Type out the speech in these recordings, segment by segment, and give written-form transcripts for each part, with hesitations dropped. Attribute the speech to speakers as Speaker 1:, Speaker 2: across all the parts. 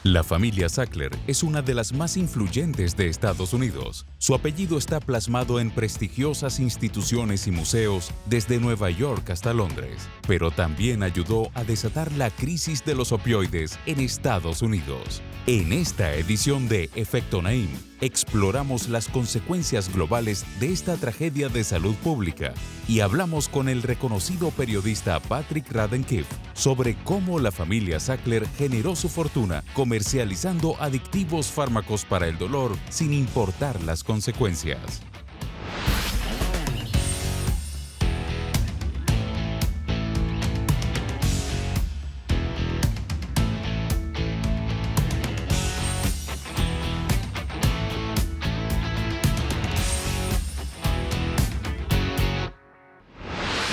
Speaker 1: La familia Sackler es una de las más influyentes de Estados Unidos. Su apellido está plasmado en prestigiosas instituciones y museos desde Nueva York hasta Londres, pero también ayudó a desatar la crisis de los opioides en Estados Unidos. En esta edición de Efecto Naim, exploramos las consecuencias globales de esta tragedia de salud pública y hablamos con el reconocido periodista Patrick Radden-Keefe sobre cómo la familia Sackler generó su fortuna comercializando adictivos fármacos para el dolor sin importar las consecuencias.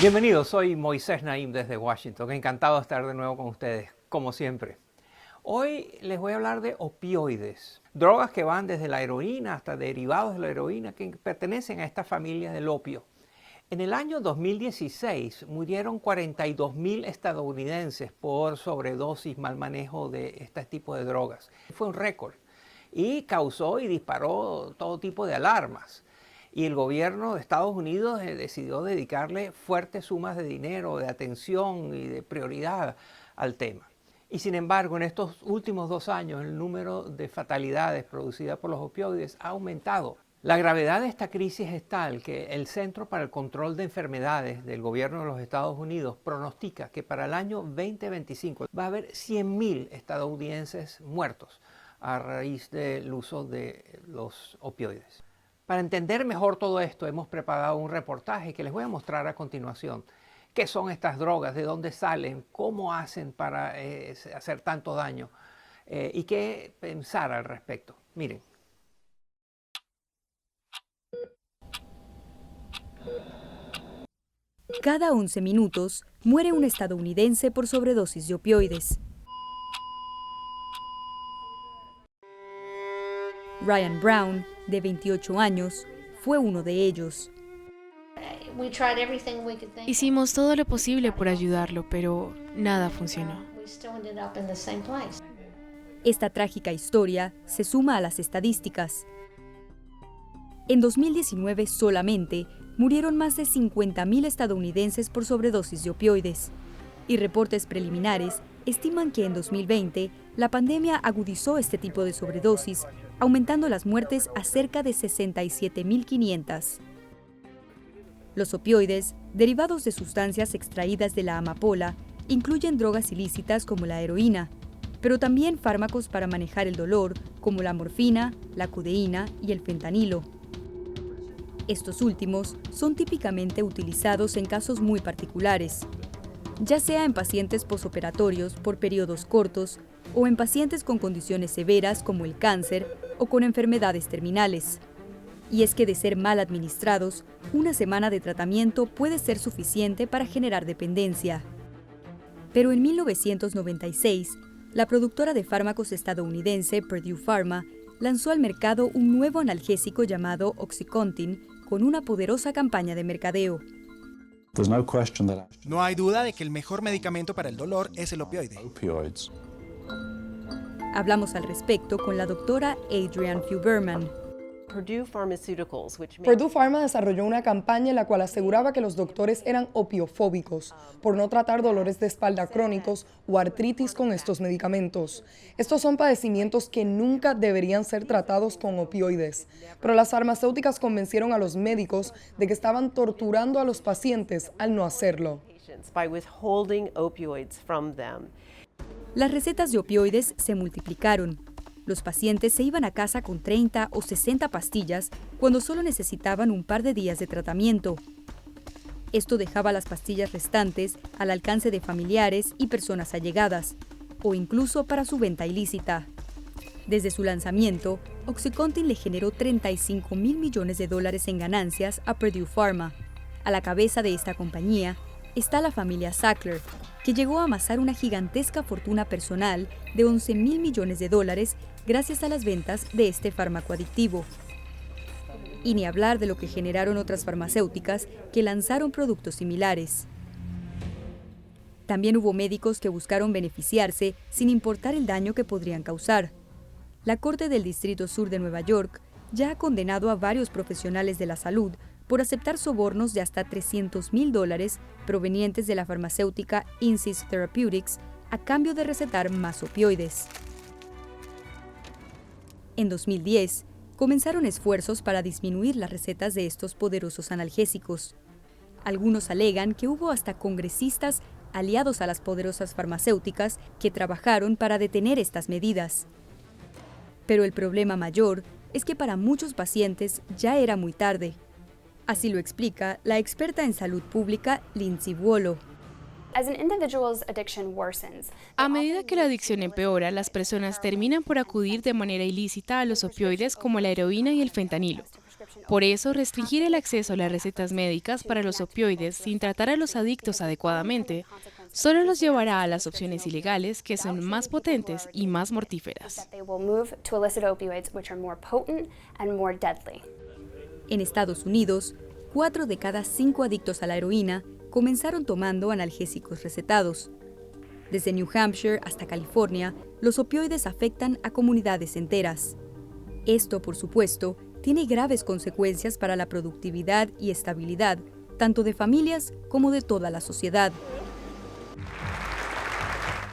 Speaker 2: Bienvenidos, soy Moisés Naim desde Washington. Encantado de estar de nuevo con ustedes, como siempre. Hoy les voy a hablar de opioides, drogas que van desde la heroína hasta derivados de la heroína que pertenecen a esta familia del opio. En el año 2016 murieron 42,000 estadounidenses por sobredosis, mal manejo de este tipo de drogas. Fue un récord y causó y disparó todo tipo de alarmas. Y el gobierno de Estados Unidos decidió dedicarle fuertes sumas de dinero, de atención y de prioridad al tema. Y sin embargo, en estos últimos 2 años, el número de fatalidades producidas por los opioides ha aumentado. La gravedad de esta crisis es tal que el Centro para el Control de Enfermedades del gobierno de los Estados Unidos pronostica que para el año 2025 va a haber 100,000 estadounidenses muertos a raíz del uso de los opioides. Para entender mejor todo esto, hemos preparado un reportaje que les voy a mostrar a continuación. ¿Qué son estas drogas? ¿De dónde salen? ¿Cómo hacen para hacer tanto daño? ¿Y qué pensar al respecto? Miren.
Speaker 3: Cada 11 minutos muere un estadounidense por sobredosis de opioides. Ryan Brown, de 28 años, fue uno de ellos.
Speaker 4: Hicimos todo lo posible por ayudarlo, pero nada funcionó.
Speaker 3: Esta trágica historia se suma a las estadísticas. En 2019 solamente murieron más de 50,000 estadounidenses por sobredosis de opioides, y reportes preliminares estiman que en 2020 la pandemia agudizó este tipo de sobredosis, aumentando las muertes a cerca de 67,500. Los opioides, derivados de sustancias extraídas de la amapola, incluyen drogas ilícitas como la heroína, pero también fármacos para manejar el dolor como la morfina, la codeína y el fentanilo. Estos últimos son típicamente utilizados en casos muy particulares, ya sea en pacientes posoperatorios por periodos cortos o en pacientes con condiciones severas como el cáncer o con enfermedades terminales. Y es que de ser mal administrados, una semana de tratamiento puede ser suficiente para generar dependencia. Pero en 1996, la productora de fármacos estadounidense Purdue Pharma lanzó al mercado un nuevo analgésico llamado OxyContin con una poderosa campaña de mercadeo.
Speaker 5: No hay duda de que el mejor medicamento para el dolor es el opioide.
Speaker 3: Hablamos al respecto con la doctora Adrienne Feuberman.
Speaker 6: Purdue Pharma desarrolló una campaña en la cual aseguraba que los doctores eran opiofóbicos por no tratar dolores de espalda crónicos o artritis con estos medicamentos. Estos son padecimientos que nunca deberían ser tratados con opioides, pero las farmacéuticas convencieron a los médicos de que estaban torturando a los pacientes al no hacerlo.
Speaker 3: Las recetas de opioides se multiplicaron. Los pacientes se iban a casa con 30 o 60 pastillas cuando solo necesitaban un par de días de tratamiento. Esto dejaba las pastillas restantes al alcance de familiares y personas allegadas, o incluso para su venta ilícita. Desde su lanzamiento, OxyContin le generó $35,000 millones en ganancias a Purdue Pharma. A la cabeza de esta compañía está la familia Sackler, que llegó a amasar una gigantesca fortuna personal de $11,000 millones gracias a las ventas de este fármaco adictivo. Y ni hablar de lo que generaron otras farmacéuticas que lanzaron productos similares. También hubo médicos que buscaron beneficiarse sin importar el daño que podrían causar. La Corte del Distrito Sur de Nueva York ya ha condenado a varios profesionales de la salud por aceptar sobornos de hasta $300,000 provenientes de la farmacéutica Insys Therapeutics a cambio de recetar más opioides. En 2010, comenzaron esfuerzos para disminuir las recetas de estos poderosos analgésicos. Algunos alegan que hubo hasta congresistas aliados a las poderosas farmacéuticas que trabajaron para detener estas medidas. Pero el problema mayor es que para muchos pacientes ya era muy tarde. Así lo explica la experta en salud pública Lindsay Wuolo.
Speaker 4: A medida que la adicción empeora, las personas terminan por acudir de manera ilícita a los opioides como la heroína y el fentanilo. Por eso, restringir el acceso a las recetas médicas para los opioides sin tratar a los adictos adecuadamente solo los llevará a las opciones ilegales que son más potentes y más mortíferas.
Speaker 3: En Estados Unidos, 4 de cada 5 adictos a la heroína comenzaron tomando analgésicos recetados. Desde New Hampshire hasta California, los opioides afectan a comunidades enteras. Esto, por supuesto, tiene graves consecuencias para la productividad y estabilidad, tanto de familias como de toda la sociedad.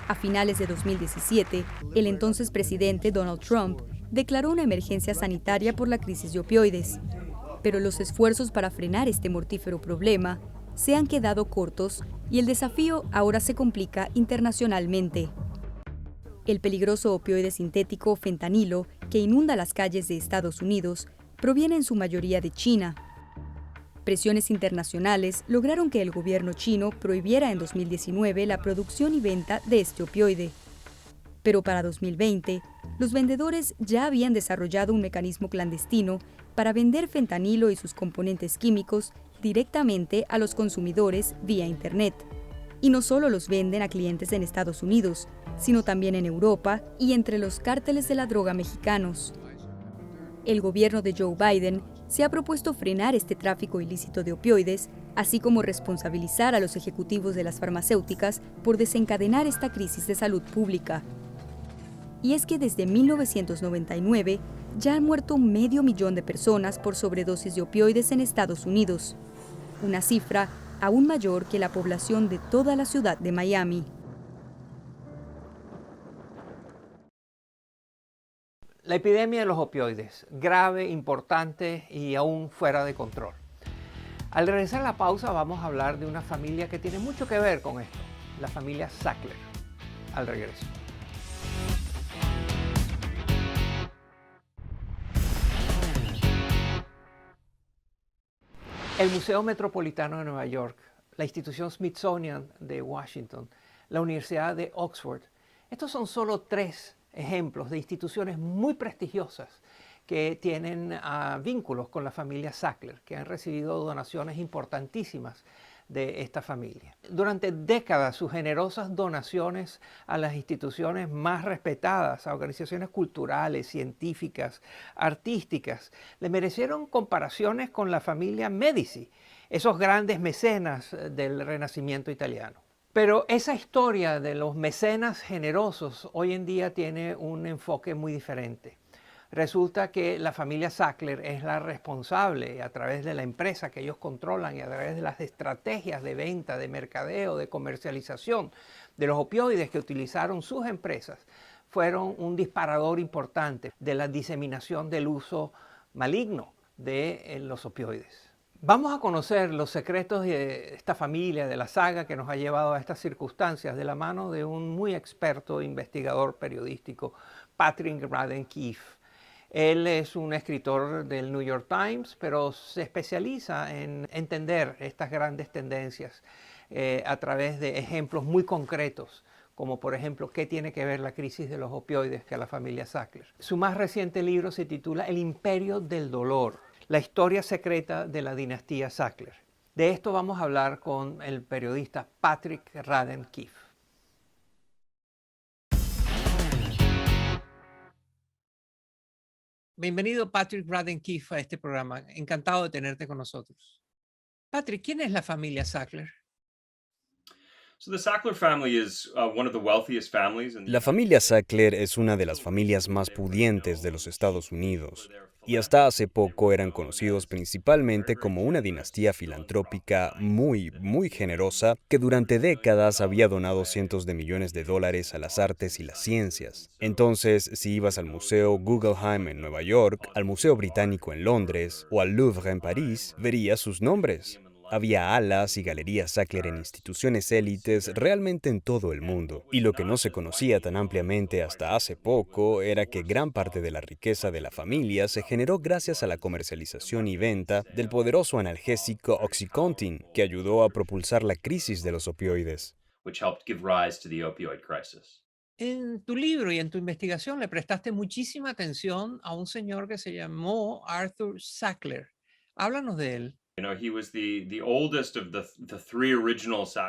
Speaker 3: A finales de 2017, el entonces presidente Donald Trump declaró una emergencia sanitaria por la crisis de opioides. Pero los esfuerzos para frenar este mortífero problema se han quedado cortos y el desafío ahora se complica internacionalmente. El peligroso opioide sintético fentanilo, que inunda las calles de Estados Unidos, proviene en su mayoría de China. Presiones internacionales lograron que el gobierno chino prohibiera en 2019 la producción y venta de este opioide. Pero para 2020, los vendedores ya habían desarrollado un mecanismo clandestino para vender fentanilo y sus componentes químicos directamente a los consumidores vía Internet. Y no solo los venden a clientes en Estados Unidos, sino también en Europa y entre los cárteles de la droga mexicanos. El gobierno de Joe Biden se ha propuesto frenar este tráfico ilícito de opioides, así como responsabilizar a los ejecutivos de las farmacéuticas por desencadenar esta crisis de salud pública. Y es que desde 1999 ya han muerto 500,000 de personas por sobredosis de opioides en Estados Unidos, una cifra aún mayor que la población de toda la ciudad de Miami.
Speaker 2: La epidemia de los opioides, grave, importante y aún fuera de control. Al regresar a la pausa vamos a hablar de una familia que tiene mucho que ver con esto, la familia Sackler. Al regreso. El Museo Metropolitano de Nueva York, la institución Smithsonian de Washington, la Universidad de Oxford, estos son solo 3 ejemplos de instituciones muy prestigiosas que tienen vínculos con la familia Sackler, que han recibido donaciones importantísimas de esta familia. Durante décadas, sus generosas donaciones a las instituciones más respetadas, a organizaciones culturales, científicas, artísticas, le merecieron comparaciones con la familia Medici, esos grandes mecenas del Renacimiento italiano. Pero esa historia de los mecenas generosos hoy en día tiene un enfoque muy diferente. Resulta que la familia Sackler es la responsable a través de la empresa que ellos controlan y a través de las estrategias de venta, de mercadeo, de comercialización de los opioides que utilizaron sus empresas. Fueron un disparador importante de la diseminación del uso maligno de los opioides. Vamos a conocer los secretos de esta familia, de la saga que nos ha llevado a estas circunstancias de la mano de un muy experto investigador periodístico, Patrick Radden Keefe. Él es un escritor del New York Times, pero se especializa en entender estas grandes tendencias a través de ejemplos muy concretos, como por ejemplo, ¿qué tiene que ver la crisis de los opioides con la familia Sackler? Su más reciente libro se titula El Imperio del Dolor, la historia secreta de la dinastía Sackler. De esto vamos a hablar con el periodista Patrick Radden Keefe. Bienvenido Patrick Radden Keefe a este programa. Encantado de tenerte con nosotros. Patrick, ¿quién es la familia Sackler?
Speaker 7: La familia Sackler es una de las familias más pudientes de los Estados Unidos y hasta hace poco eran conocidos principalmente como una dinastía filantrópica muy generosa que durante décadas había donado cientos de millones de dólares a las artes y las ciencias. Entonces, si ibas al Museo Guggenheim en Nueva York, al Museo Británico en Londres o al Louvre en París, verías sus nombres. Había alas y galerías Sackler en instituciones élites realmente en todo el mundo. Y lo que no se conocía tan ampliamente hasta hace poco era que gran parte de la riqueza de la familia se generó gracias a la comercialización y venta del poderoso analgésico OxyContin, que ayudó a propulsar la crisis de los opioides.
Speaker 2: En tu libro y en tu investigación le prestaste muchísima atención a un señor que se llamó Arthur Sackler. Háblanos de él.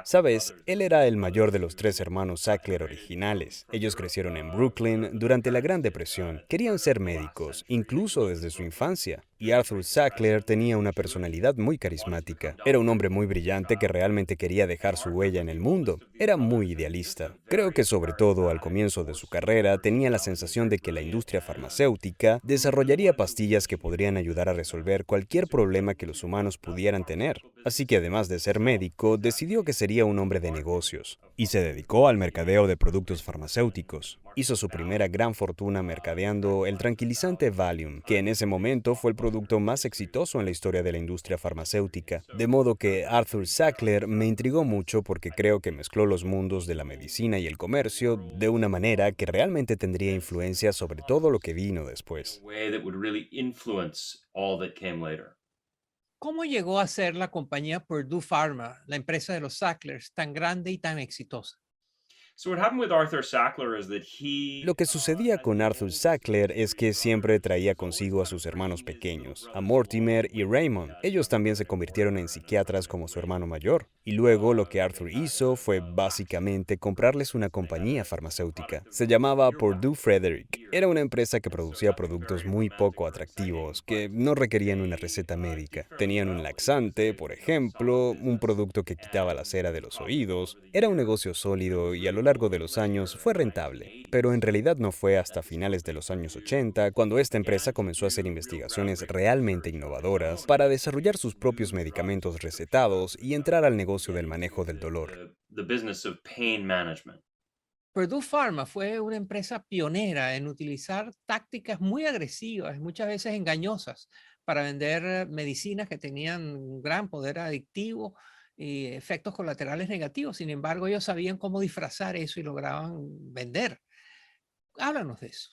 Speaker 7: Sabes, él era el mayor de los tres hermanos Sackler originales. Ellos crecieron en Brooklyn durante la Gran Depresión. Querían ser médicos, incluso desde su infancia. Y Arthur Sackler tenía una personalidad muy carismática. Era un hombre muy brillante que realmente quería dejar su huella en el mundo. Era muy idealista. Creo que sobre todo al comienzo de su carrera tenía la sensación de que la industria farmacéutica desarrollaría pastillas que podrían ayudar a resolver cualquier problema que los humanos pudieran tener. Así que además de ser médico, decidió que sería un hombre de negocios y se dedicó al mercadeo de productos farmacéuticos. Hizo su primera gran fortuna mercadeando el tranquilizante Valium, que en ese momento fue el producto más exitoso en la historia de la industria farmacéutica. De modo que Arthur Sackler me intrigó mucho porque creo que mezcló los mundos de la medicina y el comercio de una manera que realmente tendría influencia sobre todo lo que vino después.
Speaker 2: ¿Cómo llegó a ser la compañía Purdue Pharma, la empresa de los Sacklers, tan grande y tan exitosa?
Speaker 7: Lo que sucedía con Arthur Sackler es que siempre traía consigo a sus hermanos pequeños, a Mortimer y Raymond. Ellos también se convirtieron en psiquiatras como su hermano mayor. Y luego lo que Arthur hizo fue básicamente comprarles una compañía farmacéutica. Se llamaba Purdue Frederick. Era una empresa que producía productos muy poco atractivos, que no requerían una receta médica. Tenían un laxante, por ejemplo, un producto que quitaba la cera de los oídos. Era un negocio sólido y a lo largo de los años fue rentable. Pero en realidad no fue hasta finales de los años 80 cuando esta empresa comenzó a hacer investigaciones realmente innovadoras para desarrollar sus propios medicamentos recetados y entrar al negocio del manejo del dolor.
Speaker 2: Purdue Pharma fue una empresa pionera en utilizar tácticas muy agresivas, muchas veces engañosas, para vender medicinas que tenían un gran poder adictivo y efectos colaterales negativos. Sin embargo, ellos sabían cómo disfrazar eso y lograban vender. Háblanos de eso.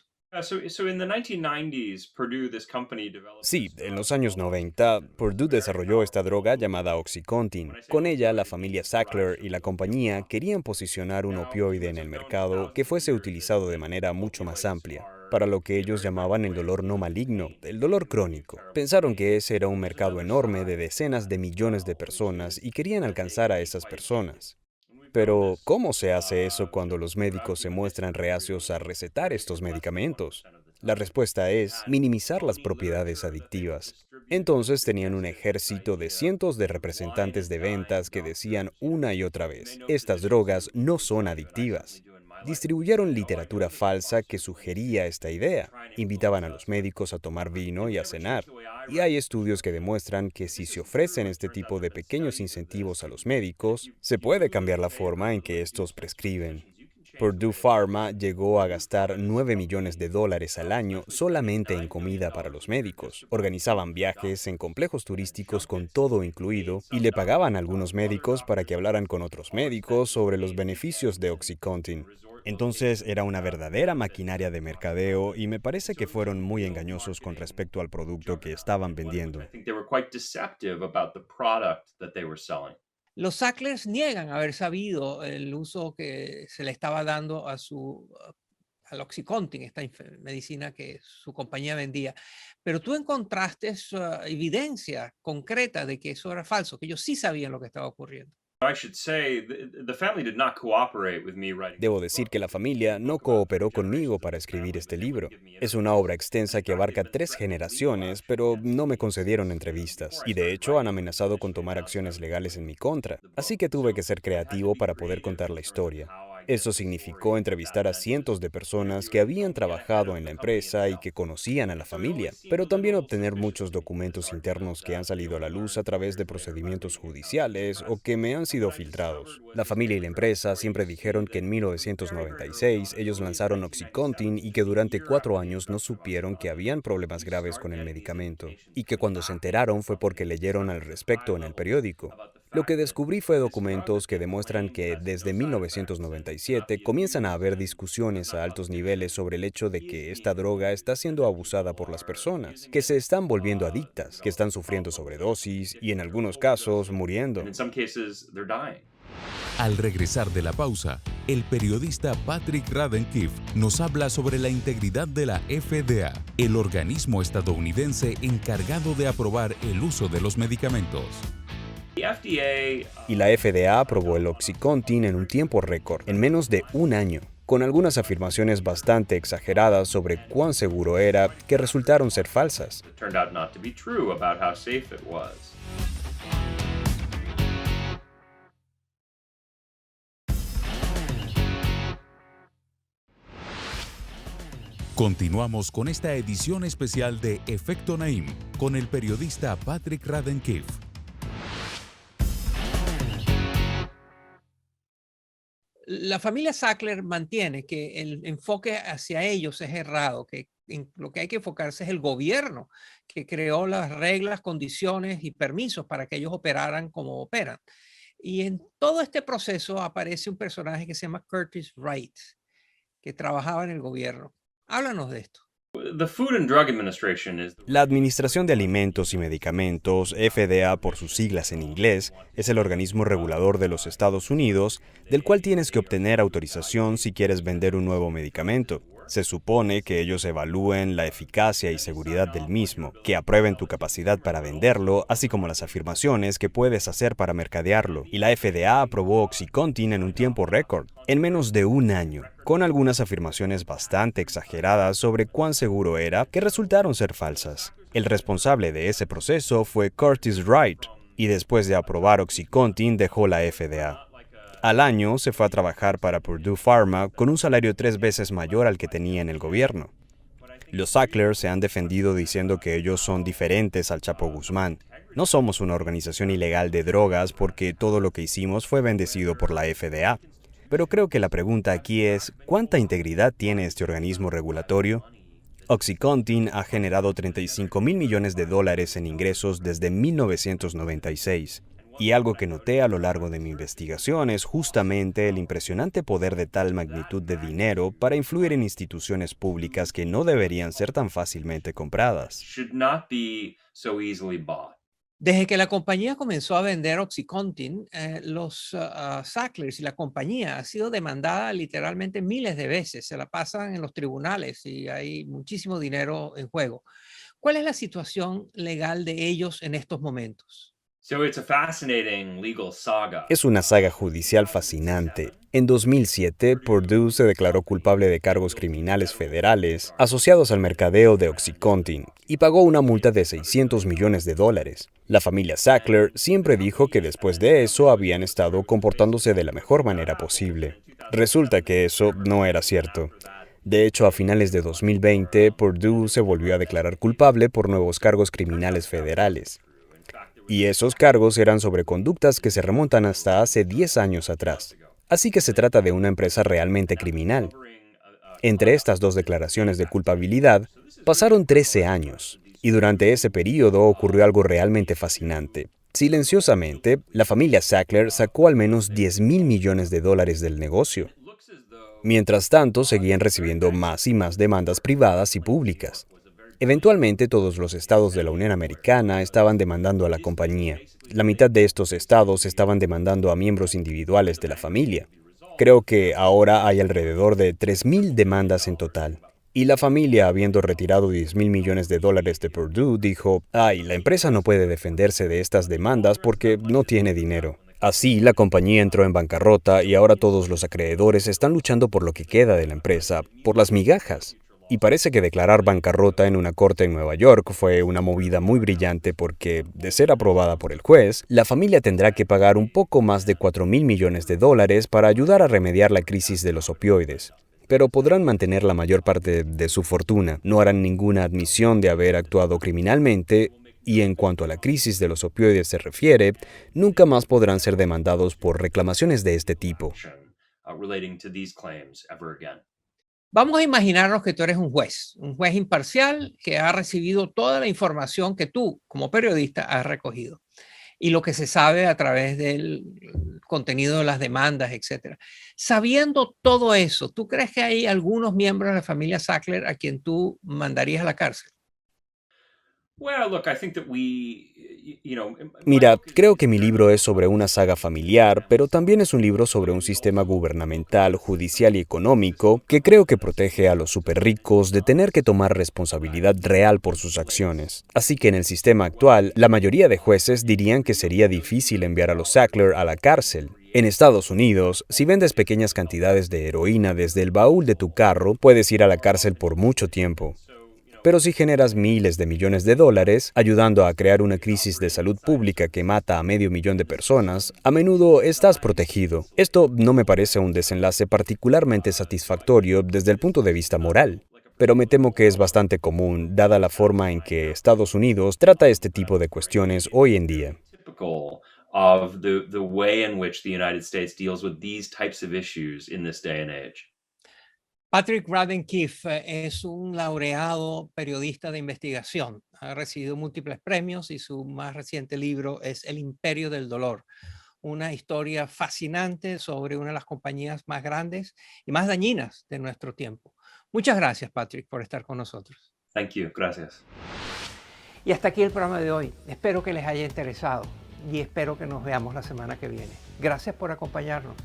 Speaker 7: Sí, en los años 90, Purdue desarrolló esta droga llamada OxyContin. Con ella, la familia Sackler y la compañía querían posicionar un opioide en el mercado que fuese utilizado de manera mucho más amplia, para lo que ellos llamaban el dolor no maligno, el dolor crónico. Pensaron que ese era un mercado enorme de decenas de millones de personas y querían alcanzar a esas personas. Pero, ¿cómo se hace eso cuando los médicos se muestran reacios a recetar estos medicamentos? La respuesta es minimizar las propiedades adictivas. Entonces tenían un ejército de cientos de representantes de ventas que decían una y otra vez, estas drogas no son adictivas. Distribuyeron literatura falsa que sugería esta idea. Invitaban a los médicos a tomar vino y a cenar. Y hay estudios que demuestran que si se ofrecen este tipo de pequeños incentivos a los médicos, se puede cambiar la forma en que estos prescriben. Purdue Pharma llegó a gastar $9 millones al año solamente en comida para los médicos. Organizaban viajes en complejos turísticos con todo incluido y le pagaban a algunos médicos para que hablaran con otros médicos sobre los beneficios de OxyContin. Entonces era una verdadera maquinaria de mercadeo y me parece que fueron muy engañosos con respecto al producto que estaban vendiendo.
Speaker 2: Los Sacklers niegan haber sabido el uso que se le estaba dando al OxyContin, esta medicina que su compañía vendía. Pero tú encontraste evidencia concreta de que eso era falso, que ellos sí sabían lo que estaba ocurriendo.
Speaker 7: Debo decir que la familia no cooperó conmigo para escribir este libro. Es una obra extensa que abarca 3 generaciones, pero no me concedieron entrevistas. Y de hecho han amenazado con tomar acciones legales en mi contra. Así que tuve que ser creativo para poder contar la historia. Eso significó entrevistar a cientos de personas que habían trabajado en la empresa y que conocían a la familia, pero también obtener muchos documentos internos que han salido a la luz a través de procedimientos judiciales o que me han sido filtrados. La familia y la empresa siempre dijeron que en 1996 ellos lanzaron Oxycontin y que durante 4 años no supieron que habían problemas graves con el medicamento, y que cuando se enteraron fue porque leyeron al respecto en el periódico. Lo que descubrí fue documentos que demuestran que desde 1997 comienzan a haber discusiones a altos niveles sobre el hecho de que esta droga está siendo abusada por las personas, que se están volviendo adictas, que están sufriendo sobredosis y en algunos casos muriendo.
Speaker 1: Al regresar de la pausa, el periodista Patrick Radden-Keefe nos habla sobre la integridad de la FDA, el organismo estadounidense encargado de aprobar el uso de los medicamentos.
Speaker 7: Y la FDA aprobó el Oxycontin en un tiempo récord, en menos de 1 año, con algunas afirmaciones bastante exageradas sobre cuán seguro era que resultaron ser falsas.
Speaker 1: Continuamos con esta edición especial de Efecto Naim con el periodista Patrick Radden-Keefe.
Speaker 2: La familia Sackler mantiene que el enfoque hacia ellos es errado, que lo que hay que enfocarse es el gobierno que creó las reglas, condiciones y permisos para que ellos operaran como operan. Y en todo este proceso aparece un personaje que se llama Curtis Wright, que trabajaba en el gobierno. Háblanos de esto.
Speaker 7: La Administración de Alimentos y Medicamentos, FDA por sus siglas en inglés, es el organismo regulador de los Estados Unidos, del cual tienes que obtener autorización si quieres vender un nuevo medicamento. Se supone que ellos evalúen la eficacia y seguridad del mismo, que aprueben tu capacidad para venderlo, así como las afirmaciones que puedes hacer para mercadearlo. Y la FDA aprobó Oxycontin en un tiempo récord, en menos de 1 año, con algunas afirmaciones bastante exageradas sobre cuán seguro era que resultaron ser falsas. El responsable de ese proceso fue Curtis Wright, y después de aprobar Oxycontin dejó la FDA. Al año se fue a trabajar para Purdue Pharma con un salario 3 veces mayor al que tenía en el gobierno. Los Sackler se han defendido diciendo que ellos son diferentes al Chapo Guzmán. No somos una organización ilegal de drogas porque todo lo que hicimos fue bendecido por la FDA. Pero creo que la pregunta aquí es, ¿cuánta integridad tiene este organismo regulatorio? Oxycontin ha generado $35 mil millones en ingresos desde 1996. Y algo que noté a lo largo de mi investigación es justamente el impresionante poder de tal magnitud de dinero para influir en instituciones públicas que no deberían ser tan fácilmente compradas.
Speaker 2: Desde que la compañía comenzó a vender Oxycontin, los Sacklers y la compañía ha sido demandada literalmente miles de veces. Se la pasan en los tribunales y hay muchísimo dinero en juego. ¿Cuál es la situación legal de ellos en estos momentos?
Speaker 7: Es una saga judicial fascinante. En 2007, Purdue se declaró culpable de cargos criminales federales asociados al mercadeo de Oxycontin y pagó una multa de $600 millones. La familia Sackler siempre dijo que después de eso habían estado comportándose de la mejor manera posible. Resulta que eso no era cierto. De hecho, a finales de 2020, Purdue se volvió a declarar culpable por nuevos cargos criminales federales. Y esos cargos eran sobre conductas que se remontan hasta hace 10 años atrás. Así que se trata de una empresa realmente criminal. Entre estas 2 declaraciones de culpabilidad, pasaron 13 años. Y durante ese periodo ocurrió algo realmente fascinante. Silenciosamente, la familia Sackler sacó al menos $10 mil millones del negocio. Mientras tanto, seguían recibiendo más y más demandas privadas y públicas. Eventualmente, todos los estados de la Unión Americana estaban demandando a la compañía. La mitad de estos estados estaban demandando a miembros individuales de la familia. Creo que ahora hay alrededor de 3,000 demandas en total. Y la familia, habiendo retirado $10 mil millones de Purdue, dijo, la empresa no puede defenderse de estas demandas porque no tiene dinero. Así, la compañía entró en bancarrota y ahora todos los acreedores están luchando por lo que queda de la empresa, por las migajas. Y parece que declarar bancarrota en una corte en Nueva York fue una movida muy brillante porque, de ser aprobada por el juez, la familia tendrá que pagar un poco más de $4.000 millones para ayudar a remediar la crisis de los opioides. Pero podrán mantener la mayor parte de su fortuna, no harán ninguna admisión de haber actuado criminalmente y en cuanto a la crisis de los opioides se refiere, nunca más podrán ser demandados por reclamaciones de este tipo.
Speaker 2: Vamos a imaginarnos que tú eres un juez imparcial que ha recibido toda la información que tú, como periodista, has recogido y lo que se sabe a través del contenido de las demandas, etcétera. Sabiendo todo eso, ¿tú crees que hay algunos miembros de la familia Sackler a quien tú mandarías a la cárcel?
Speaker 7: Mira, creo que mi libro es sobre una saga familiar, pero también es un libro sobre un sistema gubernamental, judicial y económico que creo que protege a los superricos de tener que tomar responsabilidad real por sus acciones. Así que en el sistema actual, la mayoría de jueces dirían que sería difícil enviar a los Sackler a la cárcel. En Estados Unidos, si vendes pequeñas cantidades de heroína desde el baúl de tu carro, puedes ir a la cárcel por mucho tiempo. Pero si generas miles de millones de dólares, ayudando a crear una crisis de salud pública que mata a 500.000 de personas, a menudo estás protegido. Esto no me parece un desenlace particularmente satisfactorio desde el punto de vista moral, pero me temo que es bastante común, dada la forma en que Estados Unidos trata este tipo de cuestiones hoy en día.
Speaker 2: Patrick Radden Keefe es un laureado periodista de investigación. Ha recibido múltiples premios y su más reciente libro es El Imperio del Dolor, una historia fascinante sobre una de las compañías más grandes y más dañinas de nuestro tiempo. Muchas gracias, Patrick, por estar con nosotros.
Speaker 8: Thank you. Gracias.
Speaker 2: Y hasta aquí el programa de hoy. Espero que les haya interesado y espero que nos veamos la semana que viene. Gracias por acompañarnos.